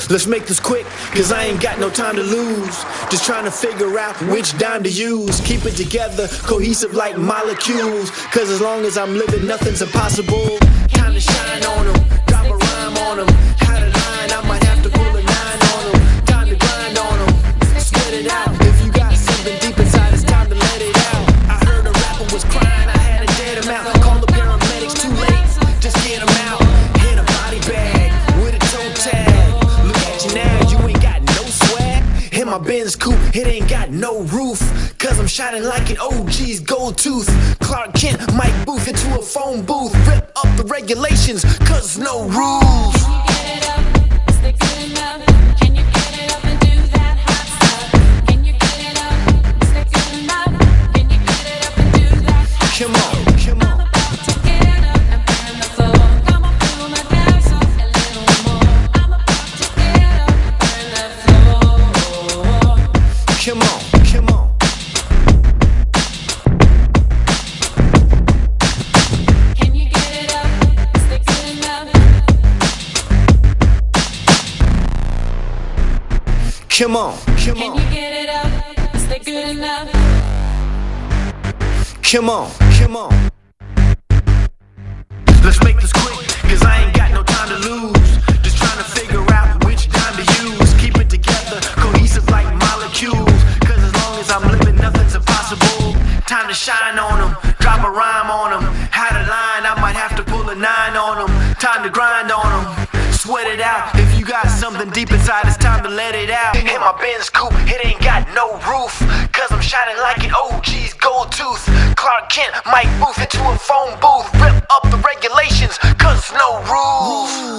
Let's make this quick, cause I ain't got no time to lose. Just trying to figure out which dime to use. Keep it together, cohesive like molecules. Cause as long as I'm living, nothing's impossible. Time to shine on them, drop a rhyme on them. How to line, I might have to pull a 9 on them. Time to grind on them, sweat it out. If you got something deep inside, it's time to let it out. I heard a rapper was crying, I had to dead him out. Call the paramedics, too late, just get him out. Hit a body bag with a toe tag. Now you ain't got no swag. In my Benz coupe, it ain't got no roof. Cause I'm shining like an OG's gold tooth. Clark Kent, Mike Booth into a phone booth. Rip up the regulations, cause no rules. Can you get it up? Is it good enough? Can you get it up and do that hot stuff? Can you get it up? Is it good enough? Can you get it up and do that hot stuff? Come on, come on. I'm about to get up and burn the floor. Come on, feel my dance off a little more. I'm about to get up and burn the floor. Come on, come on. Can you get it up? Is it good enough? Come on, come Can on. you get it up? Is it good enough? Come on, come on. Let's make this quick, cause I ain't got no time to lose. Just trying to figure out which dime to use. Keep it together, cohesive like molecules. Cause as long as I'm living, nothing's impossible. Time to shine on them, drop a rhyme on them. How to line, I might have to pull a 9 on them. Time to grind on them, sweat it out. If you got something deep inside, it's time to let it out. In my Benz coupe, it ain't got no roof. Cause I'm shining like an OG's gold tooth. Clark Kent, Mike Booth into a phone booth. Rip up the regulations, cause no rules.